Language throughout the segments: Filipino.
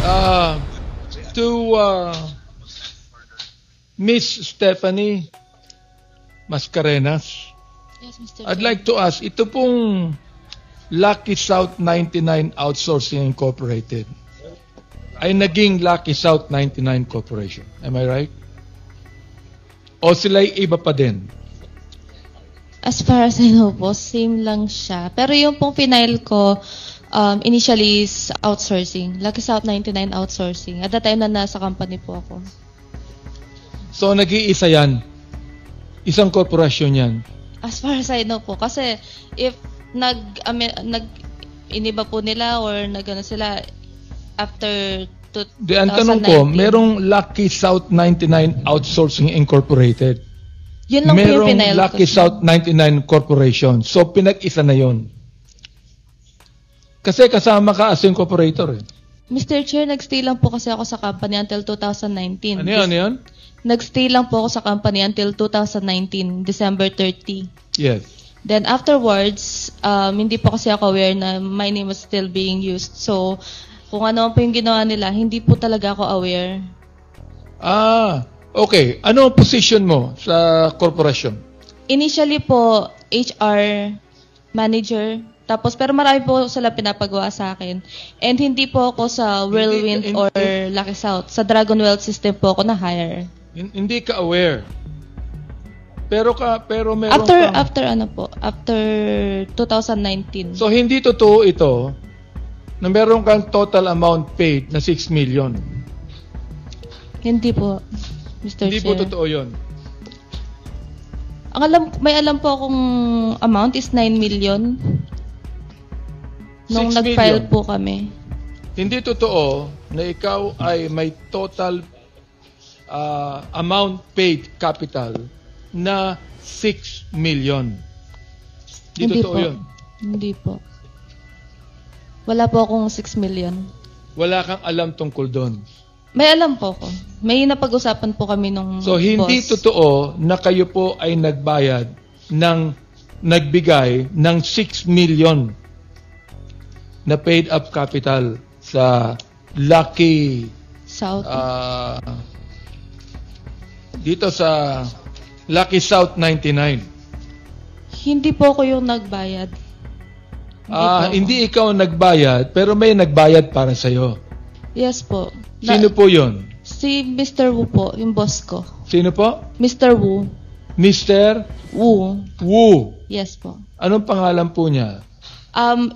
Uh, to Miss Stephanie Mascarenas, Yes, Mr. I'd Chair. like to ask, ito pong Lucky South 99 Outsourcing Incorporated ay naging Lucky South 99 Corporation. Am I right? O sila'y iba pa din? As far as I know po, same lang siya. Pero yung pong final ko, initially is outsourcing. Lucky South 99 outsourcing. At that time na nasa company po ako. So nag-iisa yan? Isang korporasyon yan? As far as I know po. Kasi if iniba po nila or nagano sila after Di, ang tanong ko, merong Lucky South 99 Outsourcing Incorporated. Yun lang po yung Merong final Lucky ko. South 99 Corporation. So, pinag-isa na yon. Kasi kasama ka as incorporator eh. Mr. Chair, nagstay lang po kasi ako sa company until 2019. Ano yun? Ano yun? Nagstay lang po ako sa company until 2019, December 30. Yes. Then afterwards, hindi po kasi ako aware na my name was still being used. So, kung ano po yung ginawa nila, hindi po talaga ako aware. Ah, okay. Ano ang position mo sa korporasyon? Initially po, HR manager. Tapos, pero marami po sila pinapagawa sa akin. And hindi po ako sa Whirlwind or Lucky South. Sa Dragon Wealth System po ako na-hire. Hindi ka aware. Pero meron After 2019. So, hindi totoo ito na meron kang total amount paid na 6 million. Hindi po, Mr. Hindi Chair. po totoo yun. May alam po akong amount is 9 million. Nung 6 nag-file million. po kami. Hindi totoo na ikaw ay may total amount paid capital na 6 million. Hindi totoo po. yun. Hindi po. Wala po akong 6 million. Wala kang alam tungkol doon. May alam po ako. May napag-usapan po kami nung So, hindi boss. totoo na kayo po ay nagbigay ng 6 million na paid up capital sa Lucky South. dito sa Lucky South 99. Hindi po ako yung nagbayad. po ako. Hindi ikaw nagbayad, pero may nagbayad para sa'yo. Yes po. Sino po yun? Si Mr. Wu po, yung boss ko. Sino po? Mr. Wu. Mr. Wu. Wu. Yes po. Anong pangalan po niya?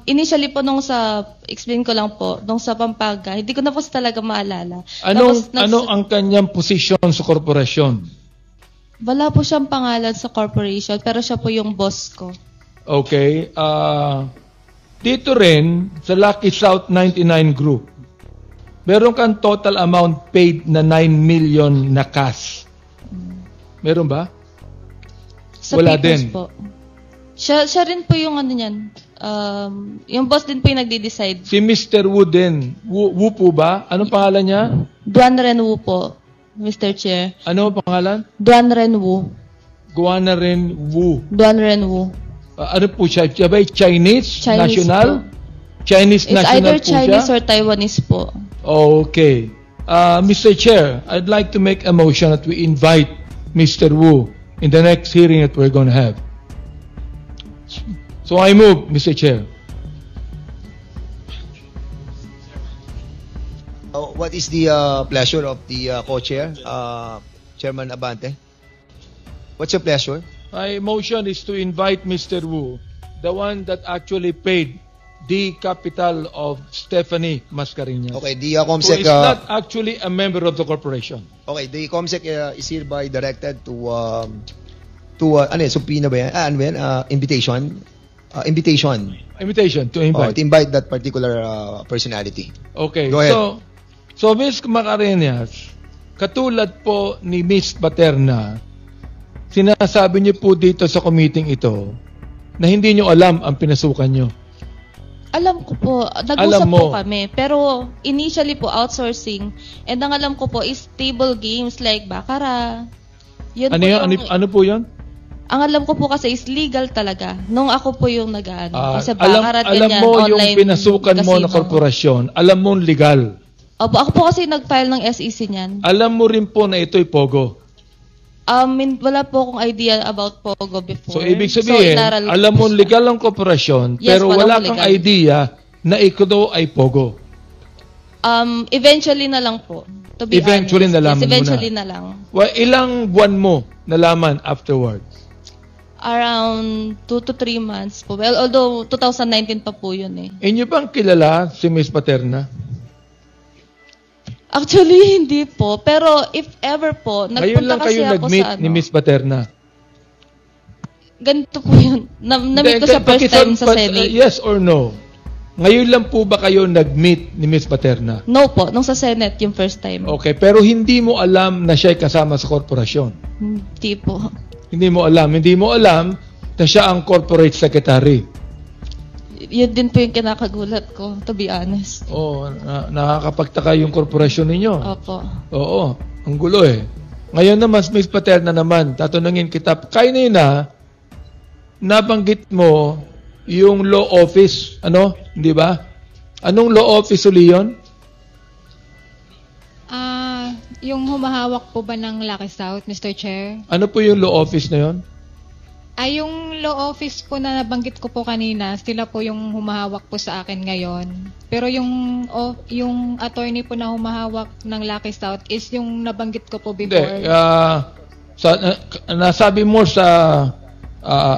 Initially po explain ko lang po, nung sa Pampanga, hindi ko na po talaga maalala. Ano ang kanyang posisyon sa korporasyon? Wala po siyang pangalan sa corporation, pero siya po yung boss ko. Okay. Dito rin, sa Lucky South 99 Group, meron kang total amount paid na 9 million na cash. Meron ba? Sa Wala papers din. po. Siya rin po yung ano niyan. Yung boss din po yung nagde-decide. Si Mr. Wu din. Wu po ba? Anong pangalan niya? Duan Ren Wu po, Mr. Chair. Ano ang pangalan? Duan Ren Wu. Guana rin Wu. Duan Ren Wu. Ano po siya? Siya ba Chinese? Chinese National? po. Chinese It's national either po Chinese siya? or Taiwanese po. Okay. Mr. Chair, I'd like to make a motion that we invite Mr. Wu in the next hearing that we're going to have. So I move, Mr. Chair. What is the pleasure of the co-chair, Chairman Abante? What's your pleasure? My motion is to invite Mr. Wu, the one that actually paid the capital of Stephanie Mascarenas. Okay, the Who COMSEC. is not actually a member of the corporation. Okay, the COMSEC is hereby directed to subpoena ba yan? Ano ba yan? Invitation. Invitation to invite. To invite that particular personality. Okay. Go ahead. So Ms. Mascarenas, katulad po ni Ms. Paterna, sinasabi niyo po dito sa committee ito na hindi niyo alam ang pinasukan niyo. Alam ko po, nag-usap po kami. Pero initially po, outsourcing. And ang alam ko po is table games like Baccarat. Yun Ano po yun? yung, Ano po yun? ang alam ko po kasi is legal talaga. Nung ako po yung nag-ano. Kasi alam Baccarat mo ganyan, yung online pinasukan mo na casino. korporasyon, alam mo legal. Opo, ako po kasi nag-file ng SEC niyan. Alam mo rin po na ito'y POGO. Wala po akong idea about POGO before. So, ibig sabihin, inaral ko alam po mo siya. legal ang korporasyon, Yes, pero walang wala kang legal. idea na ikaw daw ay POGO. Eventually na lang po. To be Eventually honest. nalaman mo Yes, eventually na. na lang. Well, ilang buwan mo nalaman afterwards? Around 2 to 3 months po. Well, although 2019 pa po yun eh. Inyo bang kilala si Miss Paterna? Actually, hindi po. Pero if ever po, Ngayon nagpunta lang kasi kayo ako nag-meet sa ano. ni Miss Paterna. Ganito po yun. Na-meet ko siya first time sa Senate. Yes or no? Ngayon lang po ba kayo nag-meet ni Miss Paterna? No po, nung sa Senate yung first time. Okay, pero hindi mo alam na siya ay kasama sa korporasyon. Hindi po. Hindi mo alam na siya ang corporate secretary. Yun din po yung kinakagulat ko, to be honest. Oo, nakakapagtaka yung korporasyon ninyo. Opo. Oo, ang gulo eh. Ngayon naman, Miss Paterna naman, tatanungin kita, kanina, nabanggit mo yung law office, di ba? Anong law office uli yun? Yung humahawak po ba ng Lucky South, Mr. Chair? Ano po yung law office na yun? Yung law office po na nabanggit ko po kanina, sila po yung humahawak po sa akin ngayon. Pero yung attorney po na humahawak ng Lucky South is yung nabanggit ko po Hindi. before. Nasabi mo sa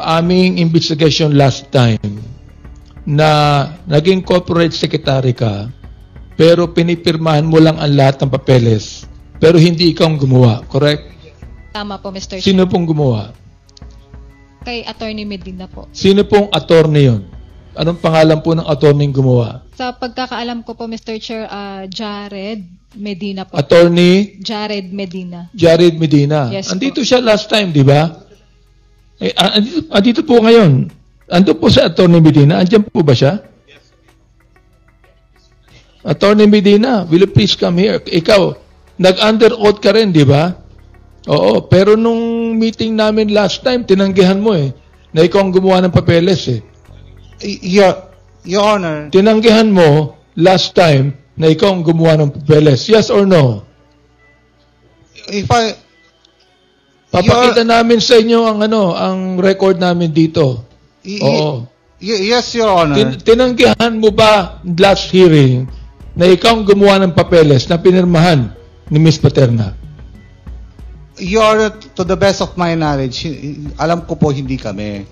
aming investigation last time na naging corporate secretary ka, pero pinipirmahan mo lang ang lahat ng papeles, pero hindi ikaw ang gumawa, correct? Tama po, Mr. Chair. Sino pong gumawa? Kay Attorney Medina po. Sino pong attorney yun? Anong pangalan po ng attorney gumawa? Sa pagkakaalam ko po, Mr. Chair, Jared Medina po. Attorney Jared Medina. Jared Medina. Yes Andito siya last time, di ba? Andito po ngayon. Ando po sa attorney Medina. Andiyan po ba siya? Attorney Medina, will you please come here? Ikaw, nag-under oath ka rin, di ba? Oo, pero nung meeting namin last time, tinanggihan mo eh, na ikaw ang gumawa ng papeles eh. Your Honor, Tinanggihan mo last time na ikaw ang gumawa ng papeles. Yes or no? if I, Papakita namin sa inyo ang record namin dito. Oo. yes, Your Honor. Tinanggihan mo ba last hearing na ikaw ang gumawa ng papeles na pinirmahan ni Miss Paterna? Your Honor, to the best of my knowledge, alam ko po hindi kami.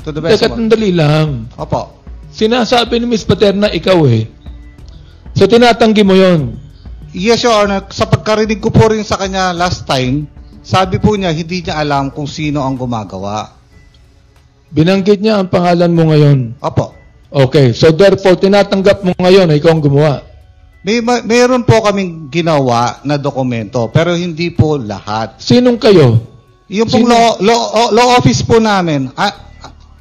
To the best Teka, of sandali lang. Opo. Sinasabi ni Miss Paterna, ikaw eh. So, tinatanggi mo yon. Yes, Your Honor. Sa pagkarinig ko po rin sa kanya last time, sabi po niya, hindi niya alam kung sino ang gumagawa. Binanggit niya ang pangalan mo ngayon. Opo. Okay, so therefore, tinatanggap mo ngayon na ikaw ang gumawa. Mayroon po kaming ginawa na dokumento, pero hindi po lahat. Sinong kayo? Yung pong law office po namin,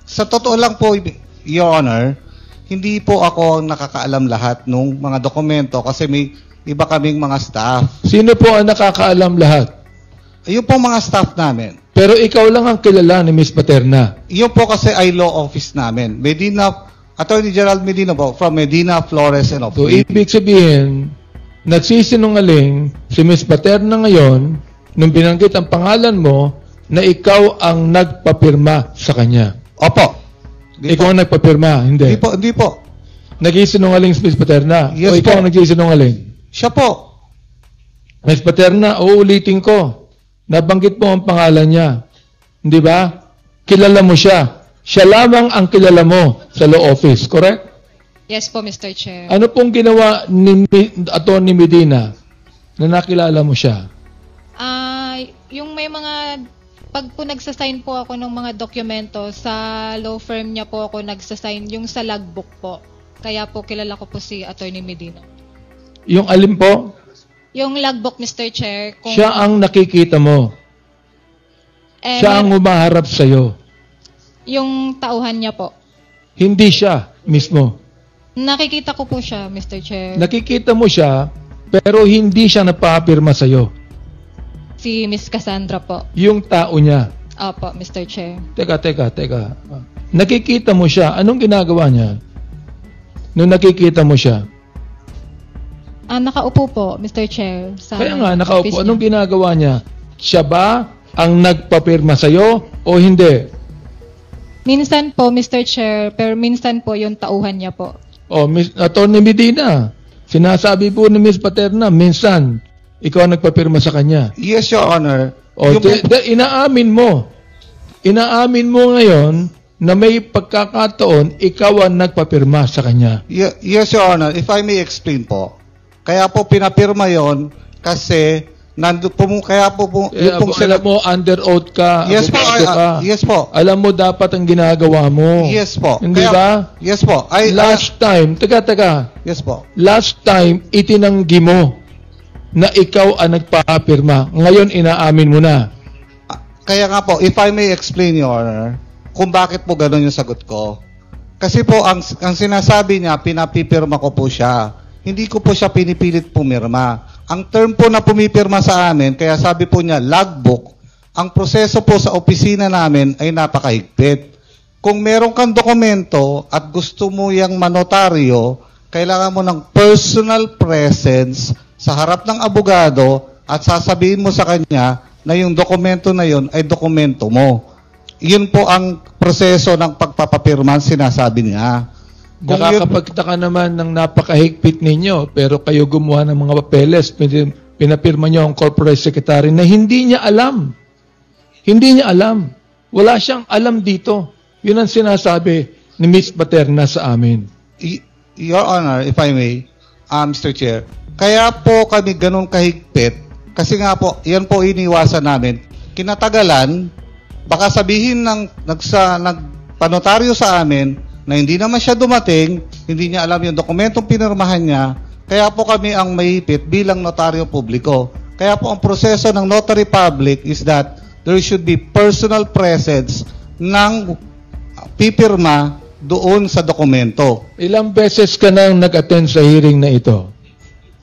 sa totoo lang po, Your Honor, hindi po ako nakakaalam lahat ng mga dokumento kasi may iba kaming mga staff. Sino po ang nakakaalam lahat? Yung pong mga staff namin. Pero ikaw lang ang kilala ni Miss Paterna. Yung po kasi ay law office namin. Attorney Gerald Medina po, from Medina, Flores, and So, ibig sabihin, nagsisinungaling si Miss Paterna ngayon nung binanggit ang pangalan mo na ikaw ang nagpapirma sa kanya. Opo. Ikaw ang nagpapirma, hindi. Hindi po. Nagsisinungaling si Miss Paterna. Yes o ikaw po. ang nagsisinungaling. Siya po. Miss Paterna, uulitin ko. Nabanggit mo ang pangalan niya. Hindi ba? Kilala mo siya. Siya lamang ang kilala mo sa law office, correct? Yes po, Mr. Chair. Ano pong ginawa ni Atty. Medina na nakilala mo siya? Yung may mga, pag po nagsasign po ako ng mga dokumento, sa law firm niya po ako nagsasign, yung sa logbook po. Kaya po kilala ko po si Atty. Medina. Yung alin po? Yung logbook, Mr. Chair, kung... Siya ang nakikita mo. Siya ang humaharap sa'yo. Yung tauhan niya po. Hindi siya mismo. Nakikita ko po siya, Mr. Chair. Nakikita mo siya, pero hindi siya napapirma sa'yo. Si Miss Cassandra po. Yung tao niya. Opo, Mr. Chair. Teka. Nakikita mo siya. Anong ginagawa niya? Nung nakikita mo siya? Nakaupo po, Mr. Chair. Sa Kaya nga, office nakaupo. niya. Anong ginagawa niya? Siya ba ang nagpapirma sa'yo o hindi? Minsan po, Mr. Chair, pero minsan po yung tauhan niya po. Attorney Medina, sinasabi po ni Ms. Paterna, minsan, ikaw ang nagpapirma sa kanya. Yes, Your Honor. Inaamin mo. Inaamin mo ngayon na may pagkakataon, ikaw ang nagpapirma sa kanya. Yes, Your Honor. If I may explain po. Kaya po pinapirma yon kasi Alam mo, under oath ka. Yes po. abogado ka. Yes po. Alam mo dapat ang ginagawa mo. Yes po. Hindi ba? Yes po. Last time, taga. Yes po. Last time, itinanggi mo na ikaw ang nagpapirma. Ngayon, inaamin mo na. Kaya nga po, if I may explain, Your Honor, kung bakit po gano'n yung sagot ko. Kasi po, ang sinasabi niya, pinapipirma ko po siya. Hindi ko po siya pinipilit pumirma. Ang term po na pumipirma sa amin, kaya sabi po niya, logbook, ang proseso po sa opisina namin ay napakahigpit. Kung meron kang dokumento at gusto mo yung manotaryo, kailangan mo ng personal presence sa harap ng abogado at sasabihin mo sa kanya na yung dokumento na yun ay dokumento mo. Yun po ang proseso ng pagpapapirma, sinasabi niya. Nakakapagtaka naman ng napakahigpit ninyo, pero kayo gumawa ng mga papeles, pinapirma nyo ang corporate secretary na hindi niya alam. Hindi niya alam. Wala siyang alam dito. Yun ang sinasabi ni Ms. Paterna sa amin. Your Honor, if I may, Mr. Chair, kaya po kami ganun kahigpit, kasi nga po, yan po iniwasan namin. Kinatagalan, baka sabihin ng nagpanotaryo sa amin, na hindi naman siya dumating, hindi niya alam yung dokumentong pinirmahan niya, kaya po kami ang mahigpit bilang notaryo publiko. Kaya po ang proseso ng notary public is that there should be personal presence ng pipirma doon sa dokumento. Ilang beses ka nang nag-attend sa hearing na ito?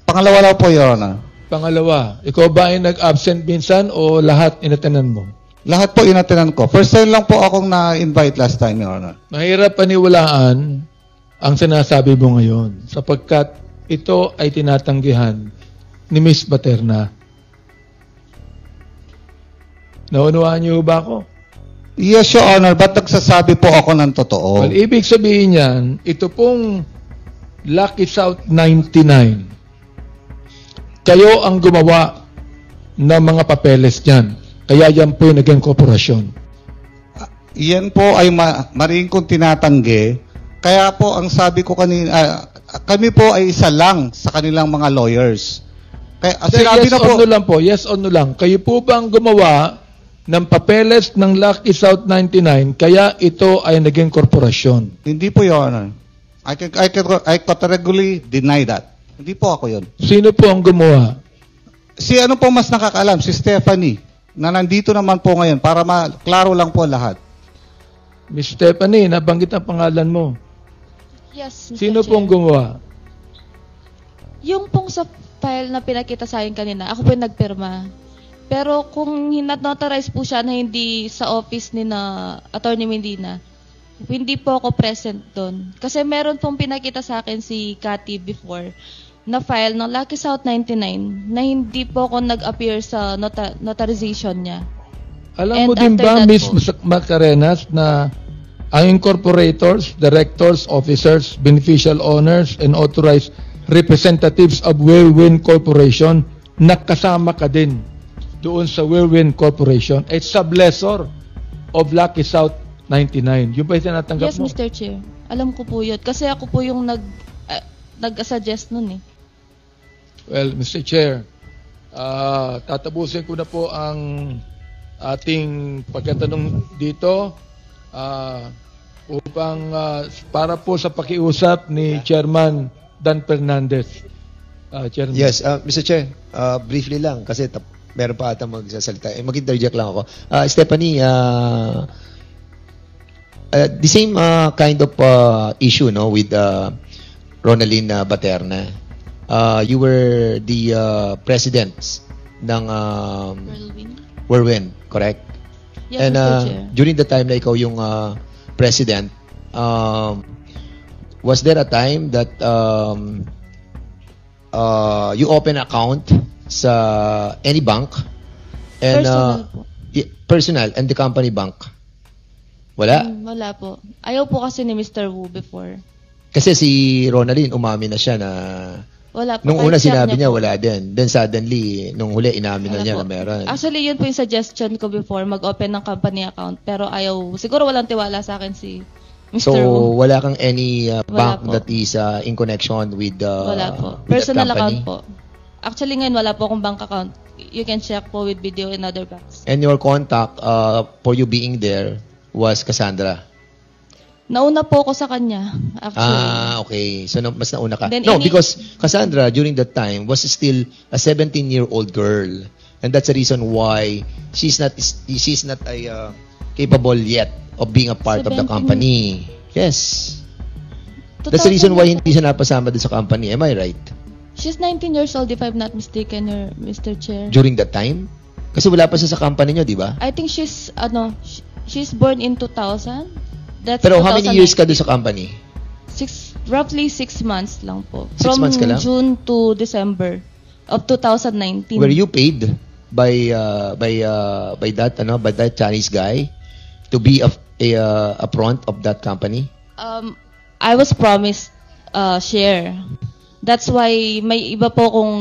Pangalawa lang po, Your Honor. Pangalawa, ikaw ba ay nag-absent minsan o lahat inatenan mo? Lahat po inatenan ko. First time lang po akong na-invite last time, Your Honor. Mahirap paniwalaan ang sinasabi mo ngayon sapagkat ito ay tinatanggihan ni Ms. Paterna. Naunawaan niyo ba ako? Yes, Your Honor, but nagsasabi po ako ng totoo. Well, ibig sabihin niyan, ito pong Lucky South 99, kayo ang gumawa ng mga papeles niyan. Kaya yan po yung naging korporasyon. Yan po ay mariing kong tinatanggi. Kaya po ang sabi ko kanina, kami po ay isa lang sa kanilang mga lawyers. Kaya, Yes or no lang po, yes or no lang. Kayo po ba ang gumawa ng papeles ng Lucky South 99 kaya ito ay naging korporasyon? Hindi po, Your Honor. I categorically deny that. Hindi po ako yun. Sino po ang gumawa? Si ano po mas nakakaalam? Si Stephanie, na nandito naman po ngayon para klaro lang po lahat. Miss Stephanie, nabanggit ang pangalan mo. Yes, Mr. Sino Chair. pong gumawa? Yung pong sa file na pinakita sa akin kanina, ako po yung nagpirma. Pero kung notarize po siya na hindi sa office ni na Attorney Medina, hindi po ako present doon. Kasi meron pong pinakita sa akin si Cathy before na file ng Lucky South 99 na hindi po ako nag-appear sa notarization niya. Alam mo din And ba, after that Ms. po- Macarenas, na ang incorporators, directors, officers, beneficial owners, and authorized representatives of Whirlwind Corporation, nakasama ka din doon sa Whirlwind Corporation, at sublessor of Lucky South 99. Yung ba yung tinatanggap Yes, mo? Mr. Chair. Alam ko po yun. Kasi ako po yung nag-suggest nun eh. Well, Mr. Chair, tatapusin ko na po ang ating pagkatanong dito upang para po sa pakiusap ni Chairman Dan Fernandez. Chairman. Yes, Mr. Chair, briefly lang kasi meron pa ata magsasalita. Mag-interject lang ako. Stephanie, the same kind of issue no with Ronaline Paterna. You were the president ng Whirlwind, correct? Yes, And Mr. Chair. during the time na ikaw yung president, was there a time that you open account sa any bank and Personal po. Personal and the company bank? Wala? Wala po. Ayaw po kasi ni Mr. Wu before. Kasi si Ronaldin umamin na siya na Wala po. nung Kahit una siya sinabi niya niya po. wala din. Then suddenly, nung huli inamin na Wala niya po. na meron. Actually, yun po yung suggestion ko before, mag-open ng company account. Pero ayaw, siguro walang tiwala sa akin si So, Mr. Wu. wala kang any bank po. that is in connection with Wala po. with that Personal company? account po. Actually ngayon, wala po akong bank account. You can check po with video in other banks. And your contact for you being there was Cassandra? Nauna po ako sa kanya, actually. Okay. So, mas nauna ka. Then No, any- because Cassandra, during that time, was still a 17-year-old girl. And that's the reason why she's not capable yet of being a part of the 17. company. Yes. That's the reason why hindi siya napasama din sa company. Am I right? She's 19 years old if I'm not mistaken, Mr. Chair. During that time? Kasi wala pa siya sa company nyo, di ba? I think she's born in 2000. That's Pero how many years ka 2019. doon sa company? Roughly 6 months lang po. 6 months ka lang? June to December of 2019. Were you paid by that Chinese guy to be a front of that company? I was promised share. That's why may iba po kung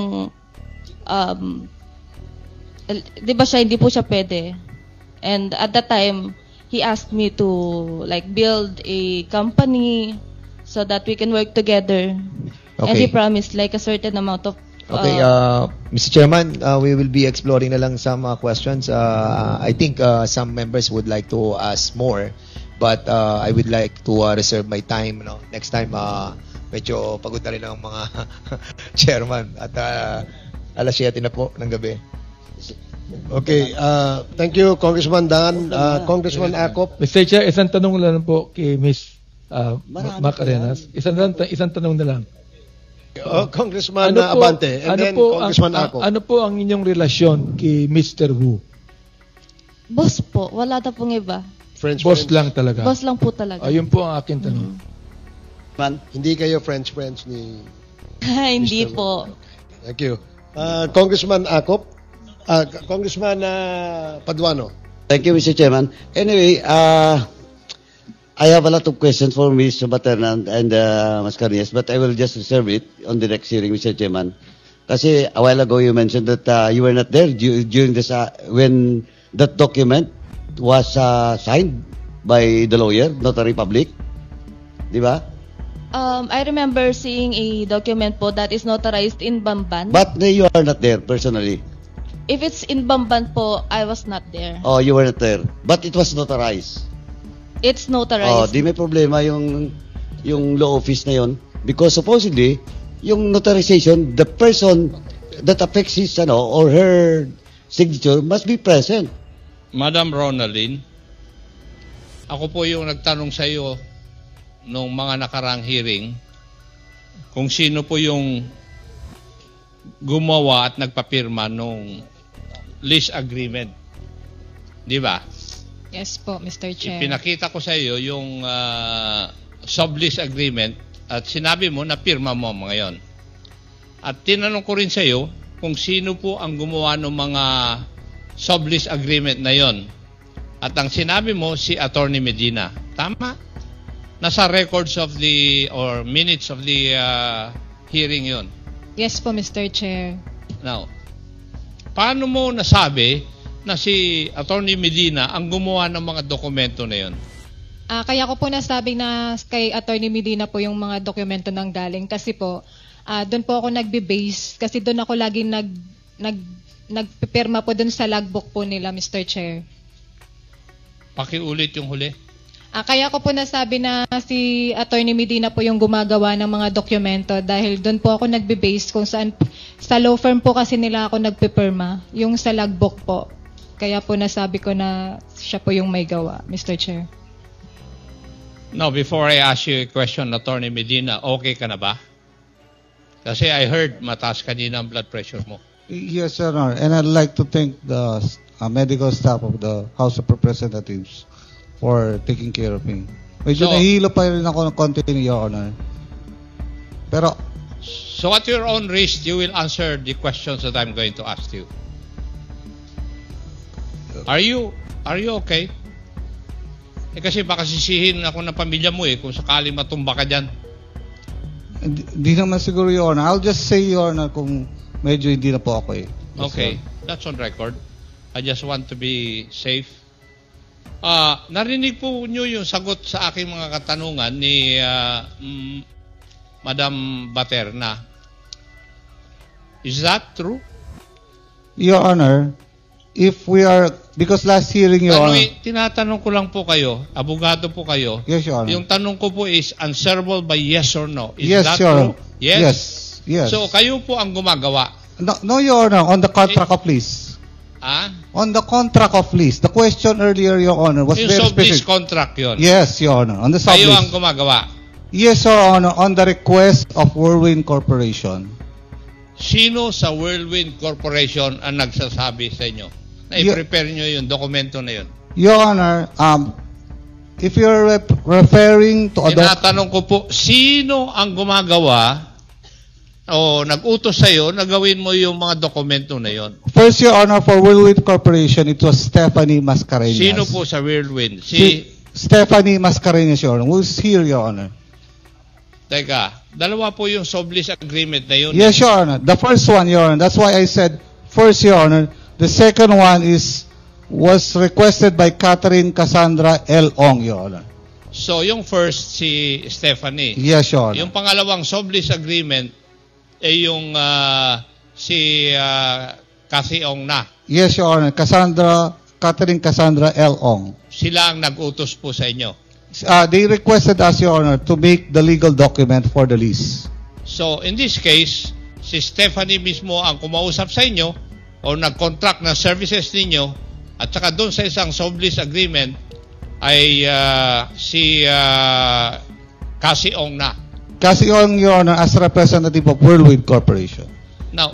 di ba siya, hindi po siya pwede. And at that time, he asked me to like build a company so that we can work together. And Okay. he promised like a certain amount of Okay, Mr. Chairman, we will be exploring na lang some questions. I think some members would like to ask more, but I would like to reserve my time. No? Next time, medyo pagod na rin ang mga chairman at alas 7 na po ng gabi. Okay, thank you, Congressman Dan. Congressman Acop. Mr. Chair, isang tanong lang po kay Ms. Mac Arenas. Isang tanong na lang. Congressman Abante. And then Congressman Acop. ano po ang inyong relasyon kay Mr. Wu? boss po. Wala na pong iba. French Boss friends. lang talaga. Boss lang po talaga. Ayun po ang akin tanong. Hindi kayo French friends ni... Hindi Mr. po. Thank you. Congressman Acop. Congressman Paduano. Thank you, Mr. Chairman. Anyway, I have a lot of questions for Ms. Baterna and Mascarillas, but I will just reserve it on the next hearing, Mr. Chairman. Kasi a while ago you mentioned that you were not there during this when that document was signed by the lawyer, notary public. Di ba? I remember seeing a document po that is notarized in Bamban. But you are not there personally. If it's in Bamban po, I was not there. Oh, you were not there. But it was notarized. It's Oh, notarized. di may problema yung law office na yon because supposedly yung notarization, the person that affects his or her signature must be present. Madam Ronaldin, ako po yung nagtanong sa iyo nung mga nakarang hearing kung sino po yung gumawa at nagpapirma nung lease agreement. Di ba? Yes po, Mr. Chair. Pinakita ko sa iyo yung sublease agreement at sinabi mo na pirma mo ngayon. At tinanong ko rin sa iyo kung sino po ang gumawa ng mga sublease agreement na yon. At ang sinabi mo si Attorney Medina. Tama? Nasa records of the or minutes of the hearing yon. Yes po, Mr. Chair. Now, paano mo nasabi na si Attorney Medina ang gumawa ng mga dokumento na yon? Kaya ko po nasabi na kay Attorney Medina po yung mga dokumento nang galing kasi po doon po ako nagbe-base kasi doon ako laging nagpipirma po doon sa logbook po nila, Mr. Chair. Pakiulit yung huli. Kaya ko po nasabi na si Attorney Medina po yung gumagawa ng mga dokumento dahil doon po ako nagbe-base kung saan sa law firm po kasi nila ako nagpipirma, yung sa logbook po. Kaya po nasabi ko na siya po yung may gawa, Mr. Chair. Now, before I ask you a question, Attorney Medina, okay ka na ba? Kasi I heard mataas kanina ang blood pressure mo. Yes, Your Honor. And I'd like to thank the medical staff of the House of Representatives for taking care of me. Medyo So- nahihilo pa rin ako ng konti, Your Honor. Pero, So at your own risk, you will answer the questions that I'm going to ask you. Are you okay? Kasi baka sisihin ako ng pamilya mo kung sakali matumba ka dyan. Hindi naman siguro, Your Honor. I'll just say, Your Honor, kung medyo hindi na po ako Okay, that's on record. I just want to be safe. Narinig po nyo yung sagot sa aking mga katanungan ni Madam Baterna. Is that true? Your Honor, if we are, because last hearing, Your Honor. Tinatanong ko lang po kayo, abogado po kayo. Yes, Your Honor. Yung tanong ko po is answerable by yes or no. Is Yes, that Your true? Honor. Yes? Yes. So kayo po ang gumagawa. No, Your Honor, on the contract of lease. On the contract of lease. The question earlier, Your Honor, was Yung very sublease specific. contract yun. Yes, Your Honor. On the Kayo ang sublease. gumagawa. Yes, Your Honor. On the request of Whirlwind Corporation. Sino sa Whirlwind Corporation ang nagsasabi sa inyo na i-prepare nyo yung dokumento na yun? Your Honor, if you're referring to a Tinatanong ko po, sino ang gumagawa o nag-utos sa'yo na gawin mo yung mga dokumento na yun? First, Your Honor, for Whirlwind Corporation, it was Stephanie Mascareñas. Sino po sa Whirlwind? Stephanie Mascareñas, Your Honor. Who's here, Your Honor? Teka, dalawa po yung sublease agreement na yun. Yes, Your Honor. The first one, Your Honor. That's why I said first, Your Honor. The second one was requested by Catherine Cassandra L. Ong, Your Honor. So, yung first, si Stephanie. Yes, Your Honor. Yung pangalawang sublease agreement, yung si Cassie Ong na. Yes, Your Honor. Catherine Cassandra L. Ong. Sila ang nag-utos po sa inyo. They requested us, Your Honor, to make the legal document for the lease. So, in this case, si Stephanie mismo ang kumausap sa inyo o nag-contract ng services ninyo at saka doon sa isang sublease agreement ay si Cassie Ong na. Cassie Ong, Your Honor, as representative of Whirlwind Corporation. Now,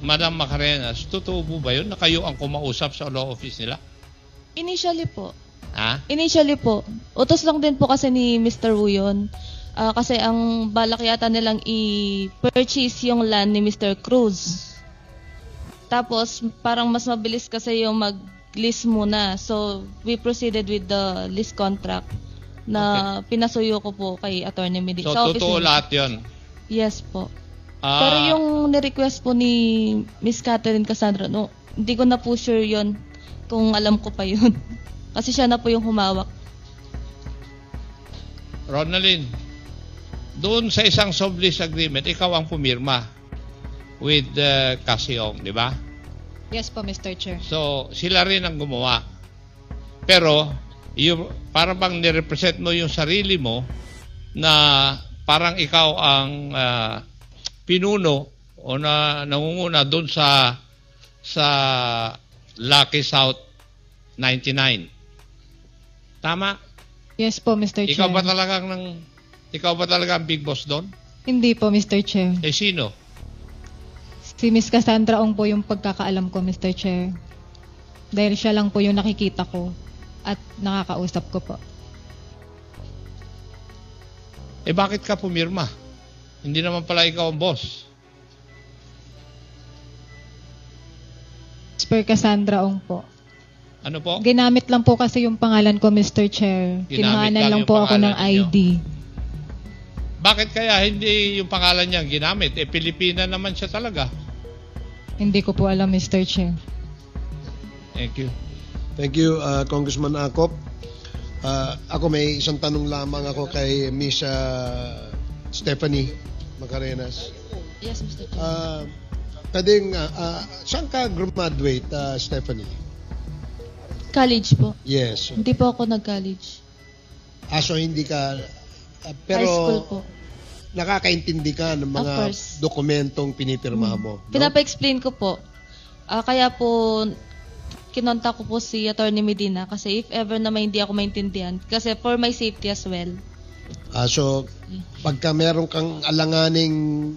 Madam Macareñas, totoo po ba yun na kayo ang kumausap sa law office nila? Initially po. Initially po. Utos lang din po kasi ni Mr. Wu yun. Kasi ang balak yata nilang i-purchase yung land ni Mr. Cruz. Tapos, parang mas mabilis kasi yung mag-lease muna. So, we proceeded with the lease contract na pinasuyo ko po kay Attorney Medina. So, totoo lahat yun? Yes po. Pero yung ni-request po ni Miss Catherine Cassandra, no, hindi ko na po sure yun kung alam ko pa yun. Kasi siya na po yung humawak. Ronaldin, doon sa isang sublease agreement, ikaw ang pumirma with Cassie Ong, di ba? Yes po, Mr. Chair. So, sila rin ang gumawa. Pero, para bang nirepresent mo yung sarili mo na parang ikaw ang pinuno o nangunguna doon sa Lucky South 99. Tama? Yes po, Mr. Chair. Ikaw ba talaga ang big boss doon? Hindi po, Mr. Chair. Sino? Si Miss Cassandra Ong po yung pagkakaalam ko, Mr. Chair. Dahil siya lang po yung nakikita ko at nakakausap ko po. Bakit ka pumirma? Hindi naman pala ikaw ang boss. Per Cassandra Ong po. Ano po? Ginamit lang po kasi yung pangalan ko, Mr. Chair. Kinuhanan lang po ako ng ID. Bakit kaya hindi yung pangalan niya ginamit? Pilipina naman siya talaga. Hindi ko po alam, Mr. Chair. Thank you. Thank you, Congressman Acop. Ako may isang tanong lamang ako kay Miss Stephanie Macareñas. Yes, Mr. Chair. Saan ka graduate, Stephanie? College po. Yes. Hindi po ako nag-college. So hindi ka, pero High school po. nakakaintindi ka ng mga dokumentong pinipirma mo. No? Pinapa-explain ko po. Kaya po, kinontak ko po si Attorney Medina kasi if ever na hindi ako maintindihan, kasi for my safety as well. So, pagka meron kang alanganing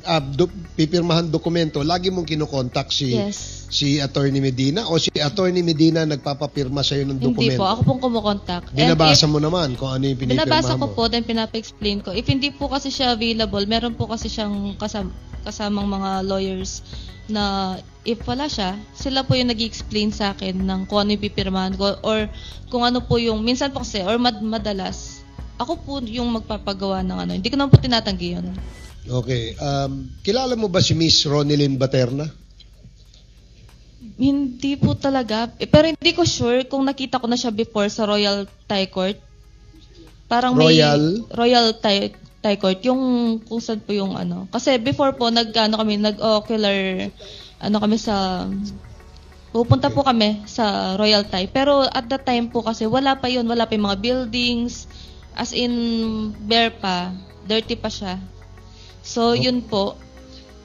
pipirmahan dokumento, lagi mong kinokontak Yes. si Attorney Medina o si Attorney Medina nagpapapirma sa'yo ng Hindi dokumento? po, ako pong kumukontak. Binabasa mo naman kung ano yung pinipirma Binabasa ko mo. po, then pinapa-explain ko. If hindi po kasi siya available, meron po kasi siyang kasamang mga lawyers na if wala siya, sila po yung nag-explain sa akin ng kung ano yung pipirmahan ko or kung ano po yung, minsan po kasi, or madalas, ako po yung magpapagawa ng ano. Hindi ko naman po tinatanggi yun. Okay. Kilala mo ba si Miss Ronilyn Baterna? Hindi po talaga. Pero hindi ko sure kung nakita ko na siya before sa Royal Thai Court. Parang Royal Thai Court. Yung kung saan po yung ano. Kasi before po, nag-ocular, kami sa... Pupunta po kami sa Royal Thai. Pero at that time po kasi wala pa yun. Wala pa yung mga buildings. As in, bare pa. Dirty pa siya. So, yun po.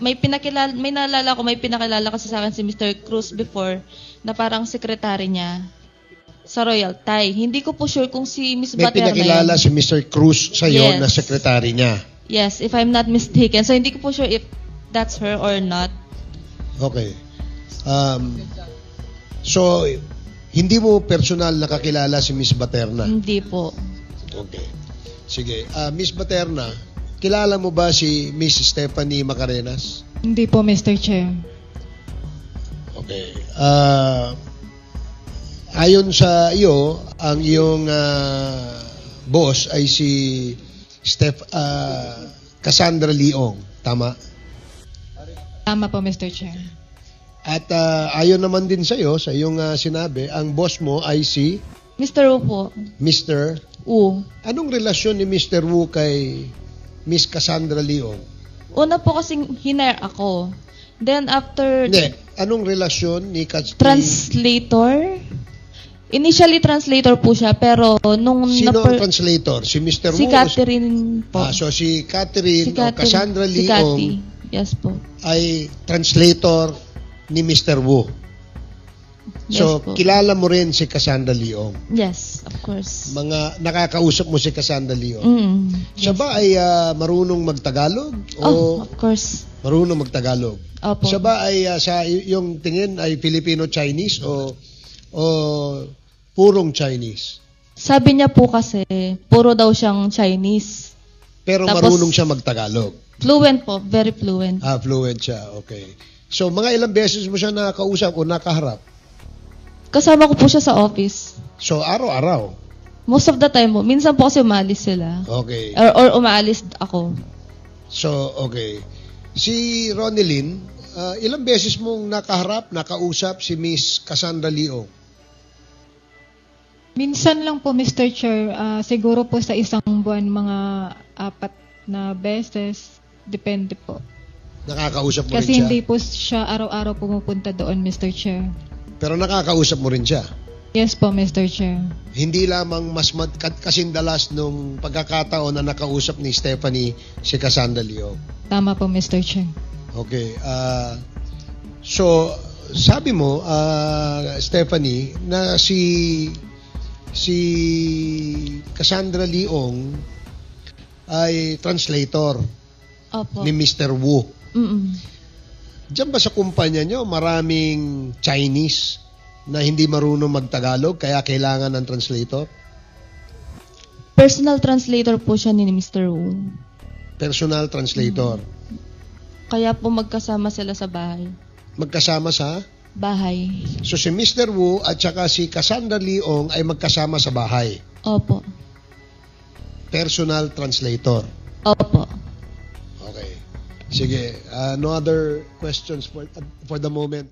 May naalala ko, may pinakilala kasi sa akin si Mr. Cruz before na parang sekretary niya sa Royal Thai. Hindi ko po sure kung si Miss May Baterna pinakilala si Mr. Cruz sa'yo Yes. na sekretary niya. Yes, if I'm not mistaken. So, hindi ko po sure if that's her or not. Okay. So, hindi mo personal nakakilala si Miss Baterna? Hindi po. Okay. Sige. Miss Baterna, kilala mo ba si Miss Stephanie Macarenas? Hindi po, Mr. Chair. Okay. Ayon sa iyo, ang iyong boss ay si Cassandra Leong. Tama? Tama po, Mr. Chair. At ayon naman din sa iyo, sa iyong sinabi, ang boss mo ay si Mr. Wu po. Mr. Wu. Anong relasyon ni Mr. Wu kay Miss Cassandra Leong? Una po kasing hinire ako. Then after... Hindi. Anong relasyon ni Translator? Initially translator po siya, pero nung... Sino ang translator? Si Mr. Wu? Si Catherine po. So si Catherine, Si o Cassandra si Leong Cathy. Yes po. ay translator ni Mr. Wu. So, Yes po. kilala mo rin si Cassandra Leong. Yes, of course. Nakakausap mo si Cassandra Leong. Siya Yes. ba ay marunong magtagalog? Oh, of course. Marunong magtagalog? Opo. Siya ba ay sa yung tingin ay Filipino-Chinese o purong Chinese? Sabi niya po kasi, puro daw siyang Chinese. Pero Tapos- marunong siya magtagalog. Fluent po, very fluent. Fluent siya, okay. So, mga ilang beses mo siya nakausap o nakaharap? Kasama ko po siya sa office. So, araw-araw? Most of the time po. Minsan po kasi umalis sila. Okay. Or umaalis ako. So, okay. Si Ronilyn, ilang beses mong nakaharap, nakausap si Miss Cassandra Leong? Minsan lang po, Mr. Chair. Siguro po sa isang buwan, mga 4 na beses. Depende po. Nakakausap mo Kasi rin siya? hindi po siya araw-araw pumupunta doon, Mr. Chair. Pero nakakausap mo rin siya? Yes po, Mr. Chair. Hindi lamang kasindalas nung pagkakataon na nakausap ni Stephanie si Cassandra Leong. Tama po, Mr. Chair. Okay. So, sabi mo, Stephanie, na si Cassandra Leong ay translator Opo. ni Mr. Wu. Diyan ba sa kumpanya nyo maraming Chinese na hindi marunong magtagalog kaya kailangan ng translator? Personal translator po siya ni Mr. Wu. Personal translator. Kaya po magkasama sila sa bahay. Magkasama sa? Bahay. So si Mr. Wu at saka si Cassandra Leong ay magkasama sa bahay. Opo. Personal translator. Opo. Okay. Sige. No other questions for the moment?